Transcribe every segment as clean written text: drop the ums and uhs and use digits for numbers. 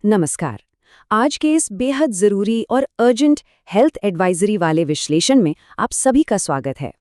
नमस्कार। आज के इस बेहद ज़रूरी और अर्जेंट हेल्थ एडवाइजरी वाले विश्लेषण में आप सभी का स्वागत है।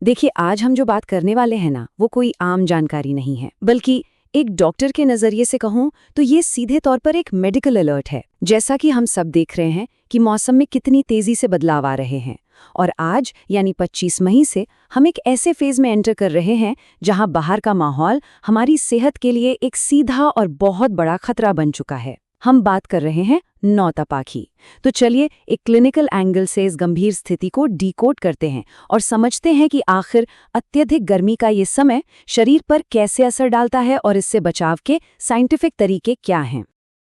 देखिए, आज हम जो बात करने वाले हैं ना, वो कोई आम जानकारी नहीं है, बल्कि एक डॉक्टर के नज़रिए से कहूँ तो ये सीधे तौर पर एक मेडिकल अलर्ट है। जैसा कि हम सब देख रहे हैं कि मौसम में कितनी तेज़ी से बदलाव आ रहे हैं, और आज यानी 25 मई से हम एक ऐसे फेज में एंटर कर रहे हैं जहां बाहर का माहौल हमारी सेहत के लिए एक सीधा और बहुत बड़ा खतरा बन चुका है। हम बात कर रहे हैं नौतपा की। तो चलिए एक क्लिनिकल एंगल से इस गंभीर स्थिति को डीकोड करते हैं और समझते हैं कि आखिर अत्यधिक गर्मी का ये समय शरीर पर कैसे असर डालता है और इससे बचाव के साइंटिफिक तरीके क्या हैं।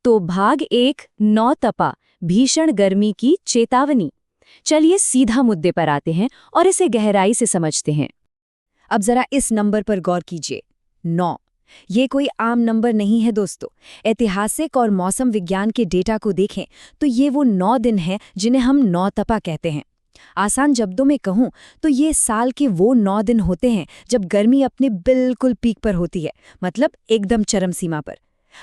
तो भाग 1, नौतपा, भीषण गर्मी की चेतावनी। चलिए सीधा मुद्दे पर आते हैं और इसे गहराई से समझते हैं। अब जरा इस नंबर पर गौर कीजिए, 9। ये कोई आम नंबर नहीं है दोस्तों। ऐतिहासिक और मौसम विज्ञान के डेटा को देखें तो ये वो 9 दिन हैं जिन्हें हम नौतपा कहते हैं। आसान शब्दों में कहूं तो ये साल के वो 9 दिन होते हैं जब गर्मी अपने बिल्कुल पीक पर होती है, मतलब एकदम चरम सीमा पर।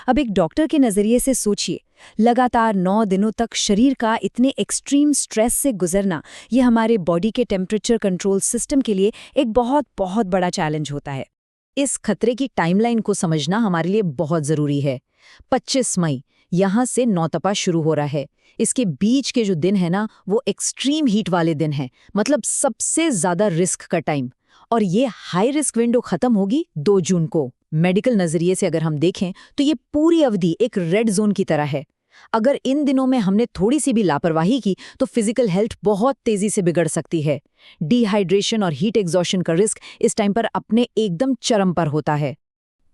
अब एक डॉक्टर के नज़रिए से सोचिए, लगातार 9 दिनों तक शरीर का इतने एक्सट्रीम स्ट्रेस से गुजरना, ये हमारे बॉडी के टेम्परेचर कंट्रोल सिस्टम के लिए एक बहुत बहुत बड़ा चैलेंज होता है। इस खतरे की टाइमलाइन को समझना हमारे लिए बहुत ज़रूरी है। 25 मई यहाँ से नौतपा शुरू हो रहा है। इसके बीच के जो दिन है ना, वो एक्सट्रीम हीट वाले दिन हैं, मतलब सबसे ज़्यादा रिस्क का टाइम। और ये हाई रिस्क विंडो खत्म होगी 2 जून को। मेडिकल नज़रिए से अगर हम देखें तो ये पूरी अवधि एक रेड जोन की तरह है। अगर इन दिनों में हमने थोड़ी सी भी लापरवाही की तो फिजिकल हेल्थ बहुत तेजी से बिगड़ सकती है। डिहाइड्रेशन और हीट एग्जॉशन का रिस्क इस टाइम पर अपने एकदम चरम पर होता है।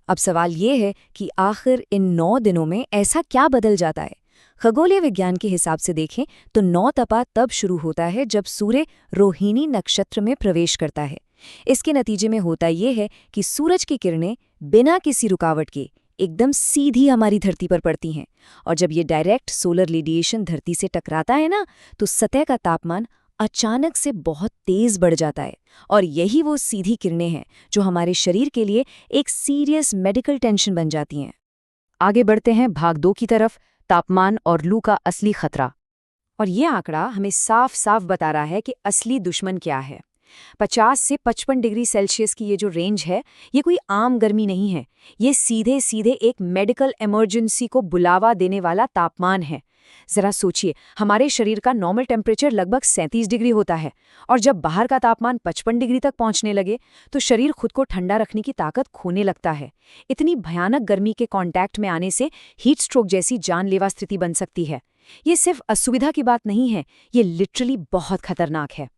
अब सवाल ये है कि आखिर इन 9 दिनों में ऐसा क्या बदल जाता है। खगोलीय विज्ञान के हिसाब से देखें तो नौतपा तब शुरू होता है जब सूर्य रोहिणी नक्षत्र में प्रवेश करता है। इसके नतीजे में होता ये है कि सूरज की किरणें बिना किसी रुकावट के एकदम सीधी हमारी धरती पर पड़ती हैं, और जब ये डायरेक्ट सोलर रेडिएशन धरती से टकराता है ना, तो सतह का तापमान अचानक से बहुत तेज बढ़ जाता है। और यही वो सीधी किरणें हैं जो हमारे शरीर के लिए एक सीरियस मेडिकल टेंशन बन जाती हैं। आगे बढ़ते हैं भाग 2 की तरफ, तापमान और लू का असली खतरा। और ये आंकड़ा हमें साफ साफ बता रहा है कि असली दुश्मन क्या है। 50 से 55 डिग्री सेल्सियस की ये जो रेंज है, ये कोई आम गर्मी नहीं है। ये सीधे सीधे एक मेडिकल इमरजेंसी को बुलावा देने वाला तापमान है। जरा सोचिए, हमारे शरीर का नॉर्मल टेम्परेचर लगभग 37 डिग्री होता है, और जब बाहर का तापमान 55 डिग्री तक पहुंचने लगे तो शरीर खुद को ठंडा रखने की ताकत खोने लगता है। इतनी भयानक गर्मी के कांटेक्ट में आने से हीट स्ट्रोक जैसी जानलेवा स्थिति बन सकती है। ये सिर्फ असुविधा की बात नहीं है, ये लिटरली बहुत खतरनाक है।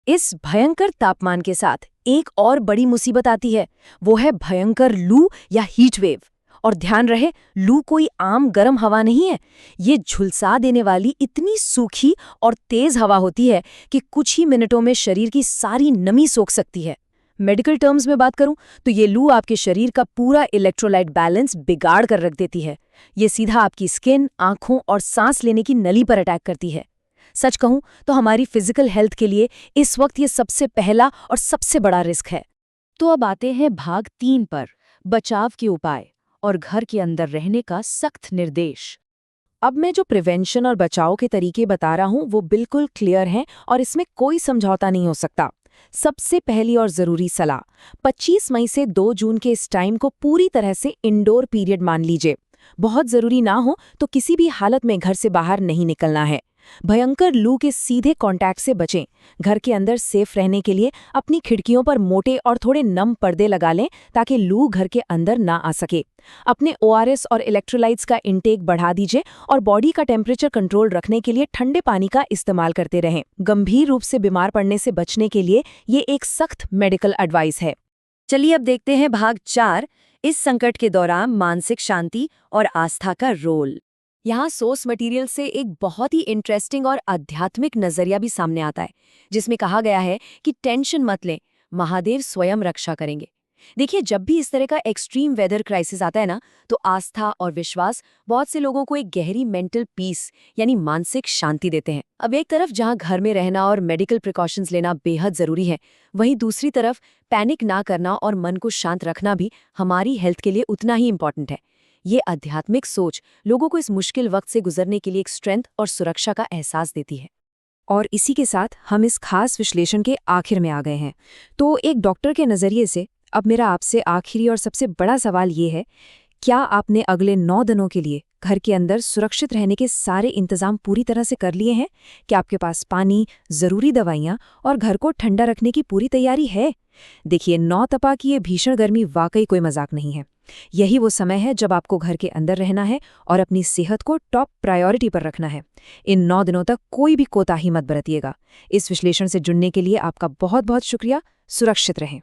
इस भयंकर तापमान के साथ एक और बड़ी मुसीबत आती है, वो है भयंकर लू या हीट वेव। और ध्यान रहे, लू कोई आम गर्म हवा नहीं है। ये झुलसा देने वाली इतनी सूखी और तेज हवा होती है कि कुछ ही मिनटों में शरीर की सारी नमी सोख सकती है। मेडिकल टर्म्स में बात करूं तो ये लू आपके शरीर का पूरा इलेक्ट्रोलाइट बैलेंस बिगाड़ कर रख देती है। ये सीधा आपकी स्किन, आंखों और सांस लेने की नली पर अटैक करती है। सच कहूं तो हमारी फिजिकल हेल्थ के लिए इस वक्त ये सबसे पहला और सबसे बड़ा रिस्क है। तो अब आते हैं भाग 3 पर, बचाव के उपाय और घर के अंदर रहने का सख्त निर्देश। अब मैं जो प्रिवेंशन और बचाव के तरीके बता रहा हूं वो बिल्कुल क्लियर हैं और इसमें कोई समझौता नहीं हो सकता। सबसे पहली और जरूरी सलाह, 25 मई से 2 जून के इस टाइम को पूरी तरह से इंडोर पीरियड मान लीजिए। बहुत जरूरी ना हो तो किसी भी हालत में घर से बाहर नहीं निकलना है। भयंकर लू के सीधे कांटेक्ट से बचें। घर के अंदर सेफ रहने के लिए अपनी खिड़कियों पर मोटे और थोड़े नम पर्दे लगा लें ताकि लू घर के अंदर ना आ सके। अपने ORS और इलेक्ट्रोलाइट्स का इंटेक बढ़ा दीजिए और बॉडी का टेम्परेचर कंट्रोल रखने के लिए ठंडे पानी का इस्तेमाल करते रहें। गंभीर रूप से बीमार पड़ने से बचने के लिए ये एक सख्त मेडिकल एडवाइस है। चलिए अब देखते हैं भाग 4, इस संकट के दौरान मानसिक शांति और आस्था का रोल। यहाँ सोर्स मटेरियल से एक बहुत ही इंटरेस्टिंग और आध्यात्मिक नजरिया भी सामने आता है, जिसमें कहा गया है कि टेंशन मत लें, महादेव स्वयं रक्षा करेंगे। देखिए, जब भी इस तरह का एक्सट्रीम वेदर क्राइसिस आता है ना, तो आस्था और विश्वास बहुत से लोगों को एक गहरी मेंटल पीस यानी मानसिक शांति देते हैं। अब एक तरफ जहां घर में रहना और मेडिकल प्रिकॉशंस लेना बेहद जरूरी है, वहीं दूसरी तरफ पैनिक ना करना और मन को शांत रखना भी हमारी हेल्थ के लिए उतना ही इम्पोर्टेंट है। ये आध्यात्मिक सोच लोगों को इस मुश्किल वक्त से गुजरने के लिए एक स्ट्रेंथ और सुरक्षा का एहसास देती है। और इसी के साथ हम इस खास विश्लेषण के आखिर में आ गए हैं। तो एक डॉक्टर के नज़रिए से अब मेरा आपसे आखिरी और सबसे बड़ा सवाल ये है, क्या आपने अगले 9 दिनों के लिए घर के अंदर सुरक्षित रहने के सारे इंतजाम पूरी तरह से कर लिए हैं? क्या आपके पास पानी, ज़रूरी दवाइयाँ और घर को ठंडा रखने की पूरी तैयारी है? देखिए, 9 तपा की ये भीषण गर्मी वाकई कोई मजाक नहीं है। यही वो समय है जब आपको घर के अंदर रहना है और अपनी सेहत को टॉप प्रायोरिटी पर रखना है। इन 9 दिनों तक कोई भी कोताही मत बरतिएगा। इस विश्लेषण से जुड़ने के लिए आपका बहुत बहुत शुक्रिया। सुरक्षित रहें।